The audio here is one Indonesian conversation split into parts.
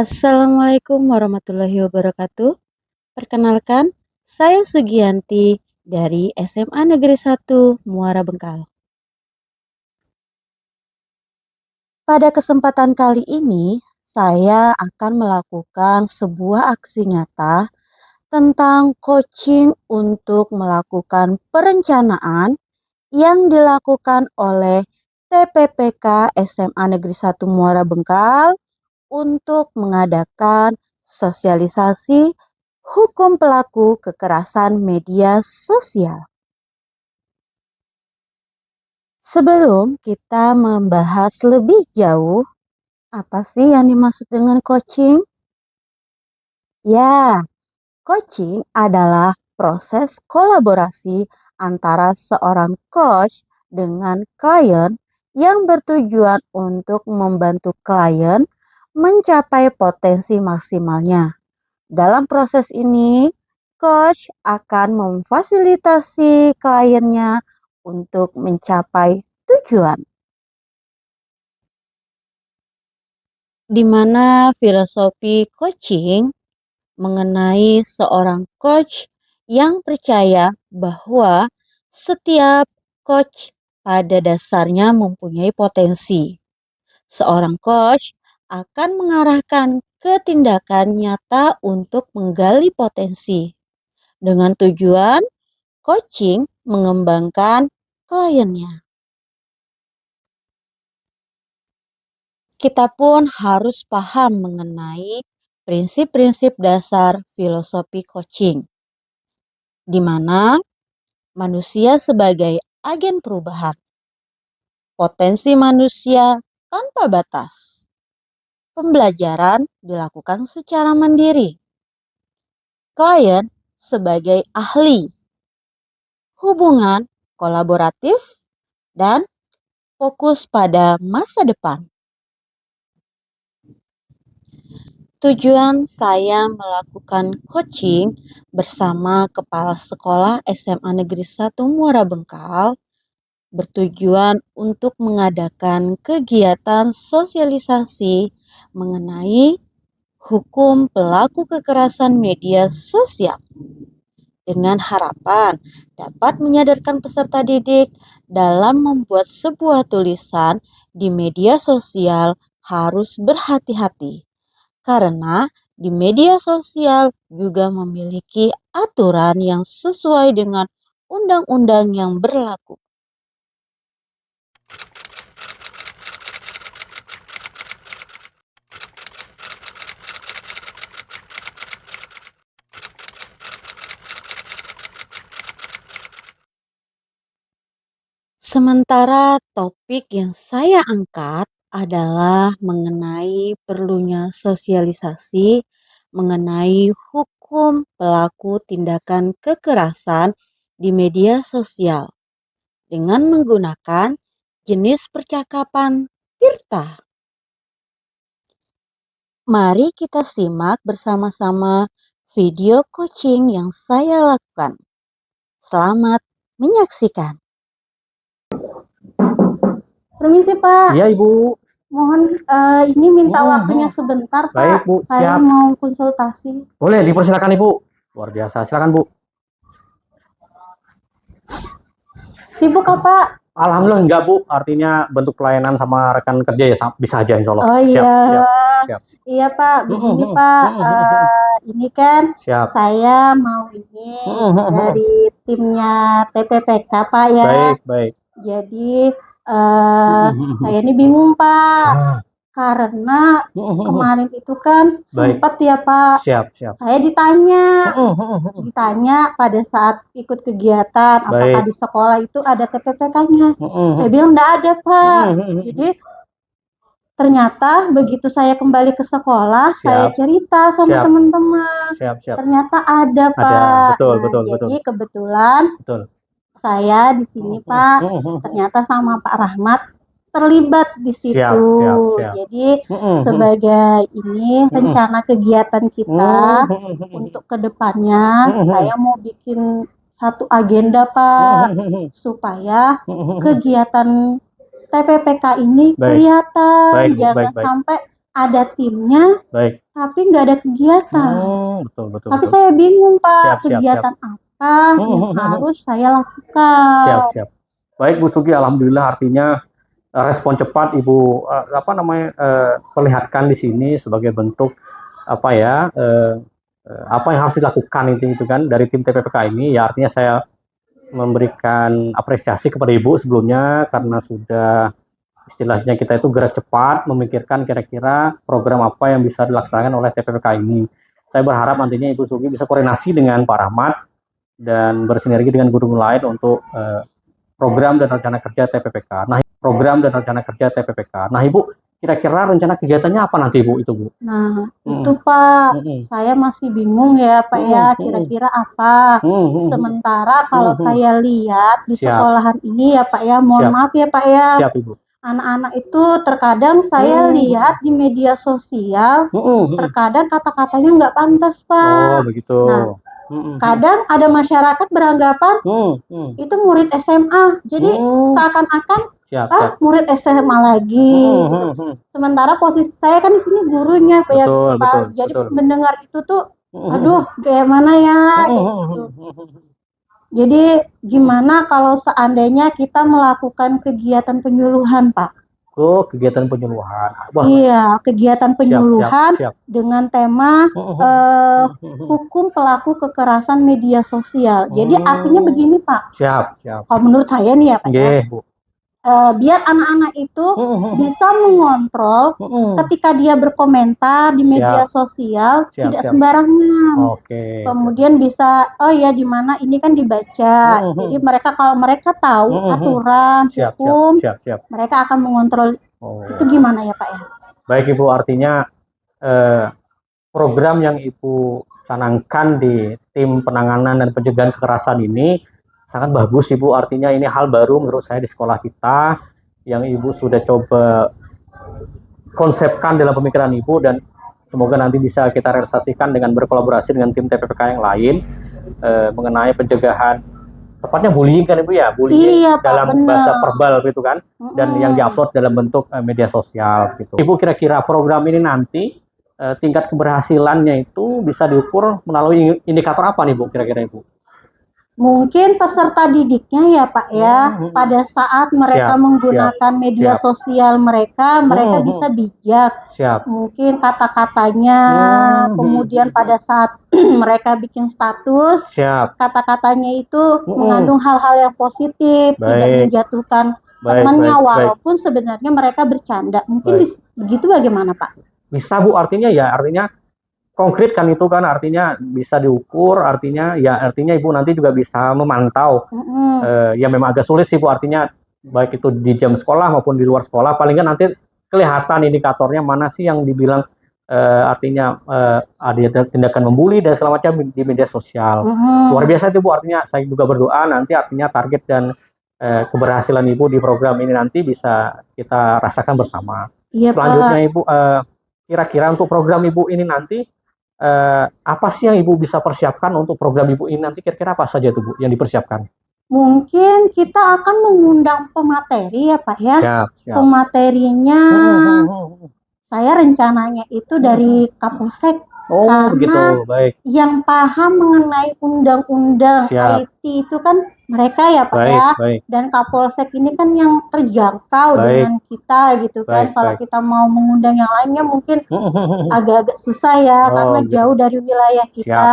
Assalamualaikum warahmatullahi wabarakatuh. Perkenalkan, saya Sugianti dari SMA Negeri 1 Muara Bengkal. Pada kesempatan kali ini, saya akan melakukan sebuah aksi nyata tentang coaching untuk melakukan perencanaan yang dilakukan oleh TPPK SMA Negeri 1 Muara Bengkal untuk mengadakan sosialisasi hukum pelaku kekerasan media sosial. Sebelum kita membahas lebih jauh, apa sih yang dimaksud dengan coaching? Ya, coaching adalah proses kolaborasi antara seorang coach dengan klien yang bertujuan untuk membantu klien mencapai potensi maksimalnya. Dalam proses ini, coach akan memfasilitasi kliennya untuk mencapai tujuan. Di mana filosofi coaching mengenai seorang coach yang percaya bahwa setiap coach pada dasarnya mempunyai potensi. Seorang coach akan mengarahkan ke tindakan nyata untuk menggali potensi. Dengan tujuan coaching mengembangkan kliennya. Kita pun harus paham mengenai prinsip-prinsip dasar filosofi coaching, di mana manusia sebagai agen perubahan, potensi manusia tanpa batas, pembelajaran dilakukan secara mandiri, klien sebagai ahli, hubungan kolaboratif, dan fokus pada masa depan. Tujuan saya melakukan coaching bersama Kepala Sekolah SMA Negeri 1 Muara Bengkal bertujuan untuk mengadakan kegiatan sosialisasi mengenai hukum pelaku kekerasan media sosial dengan harapan dapat menyadarkan peserta didik dalam membuat sebuah tulisan di media sosial harus berhati-hati. Karena di media sosial juga memiliki aturan yang sesuai dengan undang-undang yang berlaku. Sementara topik yang saya angkat adalah mengenai perlunya sosialisasi mengenai hukum pelaku tindakan kekerasan di media sosial dengan menggunakan jenis percakapan tirta. Mari kita simak bersama-sama video coaching yang saya lakukan. Selamat menyaksikan. Permisi Pak. Iya Ibu. Mohon ini minta waktunya sebentar Pak. Baik Bu, saya siap. mau konsultasi. Boleh, dipersilakan Ibu. Luar biasa, silakan Bu. Sibuk Pak? Alhamdulillah enggak Bu, artinya bentuk pelayanan sama rekan kerja ya bisa aja insya Allah. Oh iya. Siap. Iya Pak, begini Pak. Ini kan saya mau ini dari timnya TPPK Pak ya. Baik. Jadi saya ini bingung Pak, karena kemarin itu kan sempat ya Pak. Siap. Saya ditanya pada saat ikut kegiatan, apakah di sekolah itu ada TPPK-nya. Saya bilang enggak ada Pak. Jadi ternyata begitu saya kembali ke sekolah, saya cerita sama teman-teman. Ternyata ada Pak. Betul. Jadi kebetulan saya di sini Pak, ternyata sama Pak Rahmat terlibat di situ. Siap. Jadi sebagai ini rencana kegiatan kita untuk kedepannya, saya mau bikin satu agenda Pak, supaya kegiatan TPPK ini kelihatan, jangan sampai ada timnya, Baik. tapi nggak ada kegiatan. Betul, betul, Tapi betul. saya bingung, Pak, Siap, siap, kegiatan apa yang harus saya Siap, lakukan. siap. Baik Bu Sugi, alhamdulillah artinya respon cepat Ibu perlihatkan di sini sebagai bentuk apa ya apa yang harus dilakukan itu kan dari tim TPPK ini. Ya artinya saya memberikan apresiasi kepada Ibu sebelumnya karena sudah istilahnya kita itu gerak cepat memikirkan kira-kira program apa yang bisa dilaksanakan oleh TPPK ini. Saya berharap nantinya Ibu Sugi bisa koordinasi dengan Pak Rahmat dan bersinergi dengan guru lain untuk program dan rencana kerja TPPK. Nah, Ibu, kira-kira rencana kegiatannya apa nanti, Bu? Itu, Bu? Nah, itu Pak, saya masih bingung ya, Pak ya, kira-kira apa. Sementara kalau saya lihat di sekolahan ini ya, Pak ya, mohon maaf ya, Pak ya. Siap, Ibu. Anak-anak itu terkadang saya lihat di media sosial, terkadang kata-katanya nggak pantas, Pak. Oh, begitu. Nah, kadang ada masyarakat beranggapan itu murid SMA, jadi seakan-akan murid SMA lagi. Gitu. Sementara posisi saya kan di sini gurunya, Pak ya, Pak. Jadi mendengar itu tuh, aduh, gimana ya? Gitu. Jadi gimana kalau seandainya kita melakukan kegiatan penyuluhan, Pak? Oh, kegiatan penyuluhan. Iya, kegiatan penyuluhan siap. dengan tema hukum pelaku kekerasan media sosial. Jadi artinya begini, Pak. Siap. Kalau menurut saya nih ya, Pak ya. Bu. Biar anak-anak itu bisa mengontrol ketika dia berkomentar di media sosial tidak sembarangan. Kemudian bisa, oh ya di mana ini kan dibaca. Jadi kalau mereka tahu aturan hukum, mereka akan mengontrol. Itu gimana ya, Pak ya? Baik Ibu, artinya program yang Ibu canangkan di tim penanganan dan pencegahan kekerasan ini sangat bagus Ibu, artinya ini hal baru menurut saya di sekolah kita yang Ibu sudah coba konsepkan dalam pemikiran Ibu dan semoga nanti bisa kita realisasikan dengan berkolaborasi dengan tim TPPK yang lain mengenai pencegahan, tepatnya bullying kan Ibu ya, bullying dalam bahasa verbal gitu kan, dan yang diupload dalam bentuk media sosial gitu. Ibu, kira-kira program ini nanti tingkat keberhasilannya itu bisa diukur melalui indikator apa nih Bu, kira-kira Ibu? Mungkin peserta didiknya ya Pak ya, pada saat mereka menggunakan media sosial mereka bisa bijak. Mungkin kata-katanya, kemudian pada saat mereka bikin status, kata-katanya itu mengandung hal-hal yang positif, tidak menjatuhkan temannya, walaupun sebenarnya mereka bercanda. Mungkin begitu bagaimana Pak? Bisa Bu, artinya konkret kan itu kan, artinya bisa diukur, artinya Ibu nanti juga bisa memantau. Ya memang agak sulit sih Bu, artinya baik itu di jam sekolah maupun di luar sekolah, paling kan nanti kelihatan indikatornya mana sih yang dibilang artinya ada tindakan membuli dan segala macam di media sosial. Luar biasa itu Bu, artinya saya juga berdoa nanti artinya target dan keberhasilan Ibu di program ini nanti bisa kita rasakan bersama. Selanjutnya Ibu, kira-kira untuk program Ibu ini nanti apa sih yang Ibu bisa persiapkan untuk program Ibu ini nanti, kira-kira apa saja itu Bu yang dipersiapkan? Mungkin kita akan mengundang pemateri ya Pak ya. Pematerinya saya rencananya itu dari Kapolsek. Karena begitu, baik. Yang paham mengenai undang-undang IT itu kan mereka ya Pak ya. Dan Kapolsek ini kan yang terjangkau dengan kita gitu kan. Kalau kita mau mengundang yang lainnya mungkin agak-agak susah ya, karena jauh dari wilayah kita.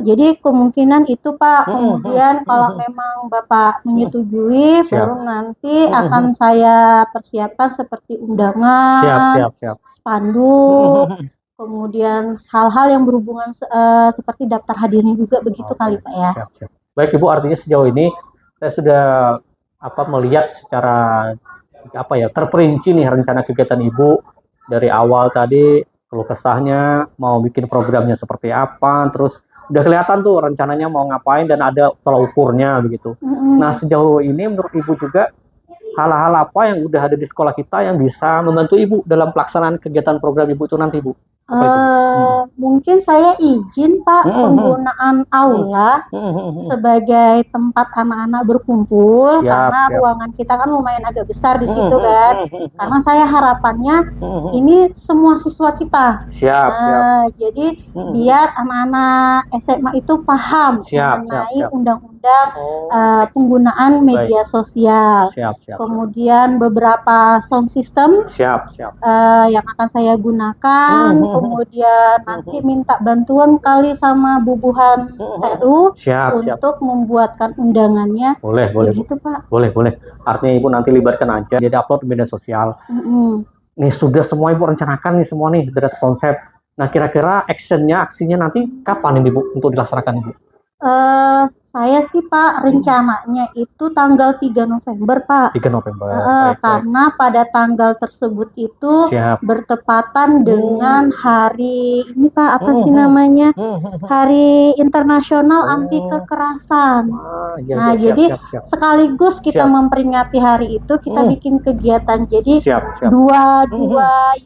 Jadi kemungkinan itu Pak. Kemudian kalau memang Bapak menyetujui, baru nanti akan saya persiapkan seperti undangan, spanduk, kemudian hal-hal yang berhubungan seperti daftar hadirnya juga, begitu kali Pak ya. Baik Ibu, artinya sejauh ini saya sudah melihat secara terperinci nih rencana kegiatan Ibu dari awal tadi, keluh kesahnya, mau bikin programnya seperti apa, terus udah kelihatan tuh rencananya mau ngapain dan ada tolak ukurnya begitu. Nah sejauh ini menurut Ibu juga hal-hal apa yang udah ada di sekolah kita yang bisa membantu Ibu dalam pelaksanaan kegiatan program Ibu itu nanti Bu? Apa itu, Bu? Mungkin saya izin Pak penggunaan aula sebagai tempat anak-anak berkumpul, Siap, karena siap. ruangan kita kan lumayan agak besar di situ kan. Karena saya harapannya ini semua siswa kita. Siap, siap. Jadi biar anak-anak SMA itu paham mengenai undang-undang penggunaan media sosial. Siap. Kemudian beberapa sound system siap. yang akan saya gunakan. Kemudian nanti minta bantuan kali sama bubuhan TU untuk membuatkan undangannya. Boleh, gitu Pak. Boleh. Artinya Ibu nanti libatkan aja, jadi upload di media sosial. Nih sudah semua Ibu rencanakan nih semua nih dari konsep. Nah kira-kira aksinya nanti kapan ini Bu untuk dilaksanakan Ibu? Saya sih Pak rencananya itu tanggal 3 November Pak. 3 November. Karena pada tanggal tersebut itu bertepatan dengan hari ini Pak, apa sih namanya? Hari Internasional Anti Kekerasan. Jadi sekaligus kita memperingati hari itu, kita bikin kegiatan. Jadi dua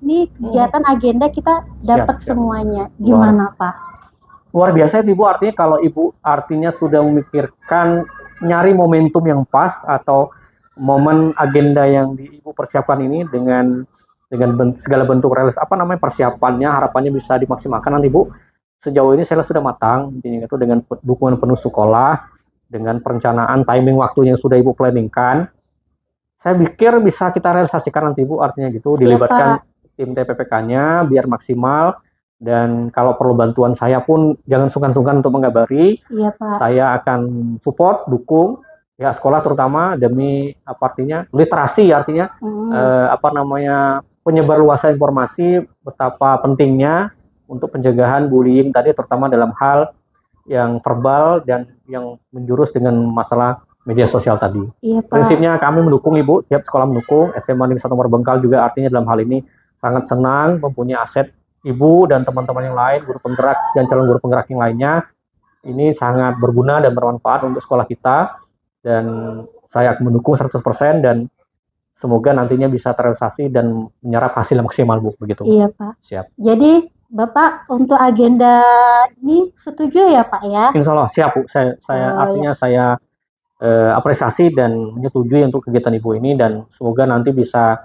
ini kegiatan agenda kita dapat semuanya. Gimana Pak? Luar biasa itu Ibu, artinya kalau Ibu artinya sudah memikirkan nyari momentum yang pas atau momen agenda yang Ibu persiapkan ini dengan segala bentuk persiapannya, harapannya bisa dimaksimalkan nanti Bu. Sejauh ini saya sudah matang itu dengan dukungan penuh sekolah, dengan perencanaan timing waktu yang sudah Ibu planningkan. Saya pikir bisa kita realisasikan nanti Bu, artinya gitu. Dilibatkan tim TPPK-nya biar maksimal. Dan kalau perlu bantuan saya pun jangan sungkan-sungkan untuk mengabari. Iya Pak. Saya akan support, dukung ya sekolah terutama demi artinya literasi, artinya penyebar luasan informasi betapa pentingnya untuk pencegahan bullying tadi, terutama dalam hal yang verbal dan yang menjurus dengan masalah media sosial tadi. Iya Pak. Prinsipnya kami mendukung Ibu, tiap sekolah mendukung. SMA Negeri 1 Muara Bengkal juga artinya dalam hal ini sangat senang mempunyai aset Ibu dan teman-teman yang lain, guru penggerak dan calon guru penggerak yang lainnya. Ini sangat berguna dan bermanfaat untuk sekolah kita, dan saya akan mendukung 100% dan semoga nantinya bisa terrealisasi dan menyerap hasil yang maksimal Bu, begitu. Iya Pak. Siap. Jadi Bapak untuk agenda ini setuju ya Pak ya? Insya Allah siap Bu. Saya apresiasi dan menyetujui untuk kegiatan Ibu ini, dan semoga nanti bisa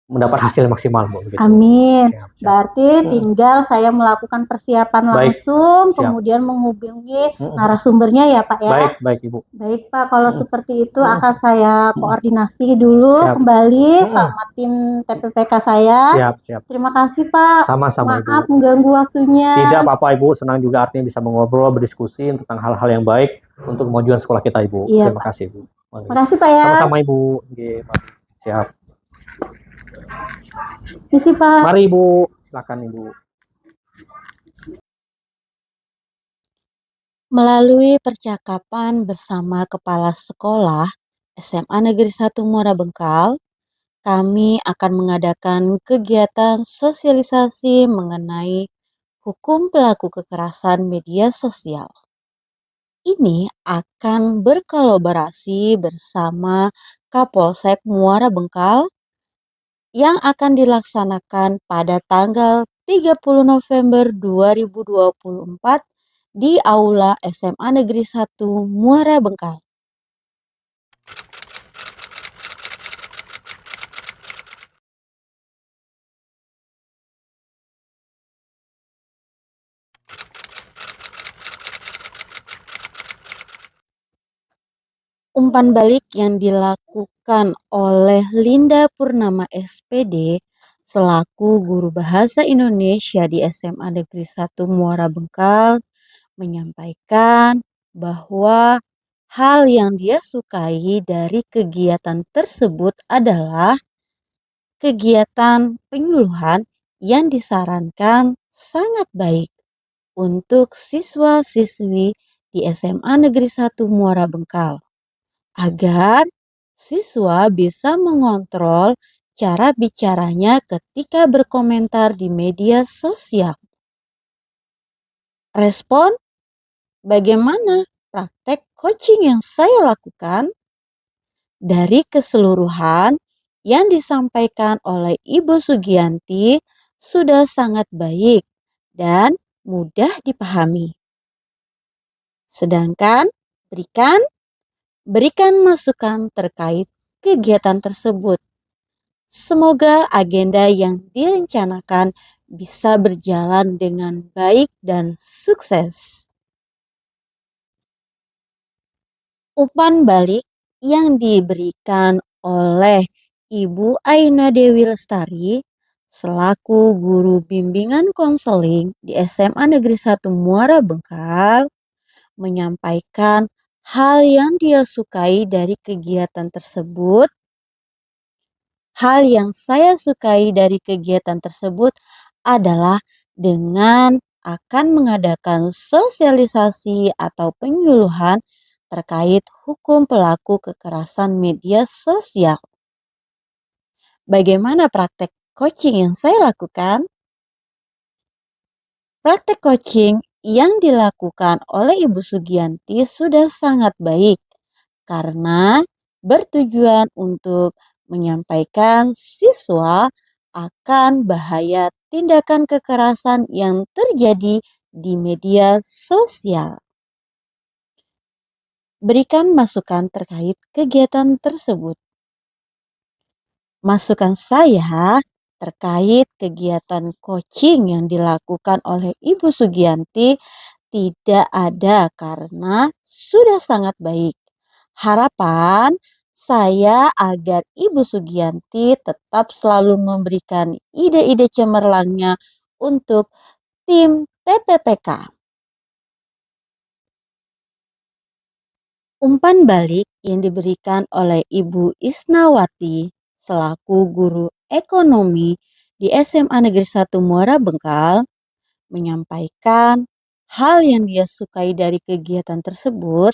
mendapat hasil maksimal Bu. Begitu. Amin. Siap. Berarti tinggal saya melakukan persiapan langsung, kemudian menghubungi narasumbernya ya Pak ya. Baik Ibu. Baik Pak, kalau seperti itu akan saya koordinasi dulu kembali sama tim TPPK saya. Siap. Terima kasih Pak. Sama-sama Ibu. Maaf mengganggu waktunya. Tidak apa-apa Ibu, senang juga artinya bisa mengobrol, berdiskusi tentang hal-hal yang baik untuk kemajuan sekolah kita Ibu. Iya, Terima kasih Ibu. Terima kasih Pak ya. Sama-sama Ibu. Siap. Misi Pak. Mari Ibu, silakan Ibu. Melalui percakapan bersama Kepala Sekolah SMA Negeri 1 Muara Bengkal, kami akan mengadakan kegiatan sosialisasi mengenai hukum pelaku kekerasan media sosial. Ini akan berkolaborasi bersama Kapolsek Muara Bengkal yang akan dilaksanakan pada tanggal 30 November 2024 di Aula SMA Negeri 1 Muara Bengkal. Umpan balik yang dilakukan oleh Linda Purnama SPD selaku guru bahasa Indonesia di SMA Negeri 1 Muara Bengkal menyampaikan bahwa hal yang dia sukai dari kegiatan tersebut adalah kegiatan penyuluhan yang disarankan sangat baik untuk siswa-siswi di SMA Negeri 1 Muara Bengkal, agar siswa bisa mengontrol cara bicaranya ketika berkomentar di media sosial. Respon bagaimana praktek coaching yang saya lakukan? Dari keseluruhan yang disampaikan oleh Ibu Sugianti sudah sangat baik dan mudah dipahami. Sedangkan berikan masukan terkait kegiatan tersebut. Semoga agenda yang direncanakan bisa berjalan dengan baik dan sukses. Umpan balik yang diberikan oleh Ibu Aina Dewi Lestari selaku guru bimbingan konseling di SMA Negeri 1 Muara Bengkal menyampaikan hal yang dia sukai dari kegiatan tersebut. Hal yang saya sukai dari kegiatan tersebut adalah dengan akan mengadakan sosialisasi atau penyuluhan terkait hukum pelaku kekerasan media sosial. Bagaimana praktek coaching yang saya lakukan? Praktek coaching yang dilakukan oleh Ibu Sugianti sudah sangat baik karena bertujuan untuk menyampaikan siswa akan bahaya tindakan kekerasan yang terjadi di media sosial. Berikan masukan terkait kegiatan tersebut. Masukan saya terkait kegiatan coaching yang dilakukan oleh Ibu Sugianti tidak ada karena sudah sangat baik. Harapan saya agar Ibu Sugianti tetap selalu memberikan ide-ide cemerlangnya untuk tim TPPK. Umpan balik yang diberikan oleh Ibu Isnawati selaku guru ekonomi di SMA Negeri 1 Muara Bengkal menyampaikan hal yang dia sukai dari kegiatan tersebut.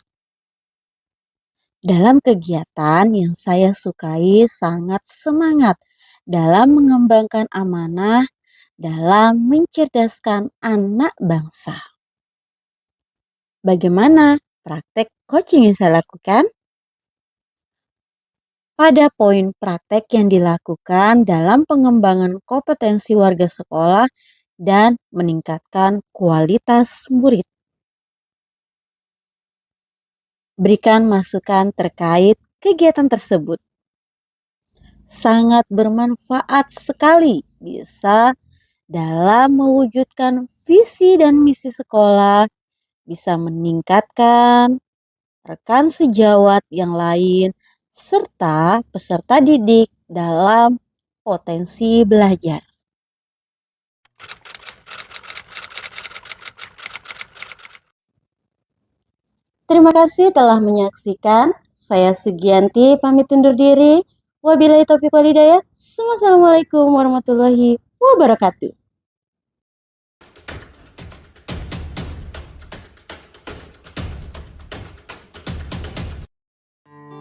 Dalam kegiatan yang saya sukai sangat semangat dalam mengembangkan amanah dalam mencerdaskan anak bangsa. Bagaimana praktek coaching yang saya lakukan? Pada poin praktek yang dilakukan dalam pengembangan kompetensi warga sekolah dan meningkatkan kualitas murid. Berikan masukan terkait kegiatan tersebut. Sangat bermanfaat sekali bisa dalam mewujudkan visi dan misi sekolah, bisa meningkatkan rekan sejawat yang lain, serta peserta didik dalam potensi belajar. Terima kasih telah menyaksikan. Saya Sugianti pamit undur diri. Wabillahi taufiq wal hidayah. Wassalamualaikum warahmatullahi wabarakatuh.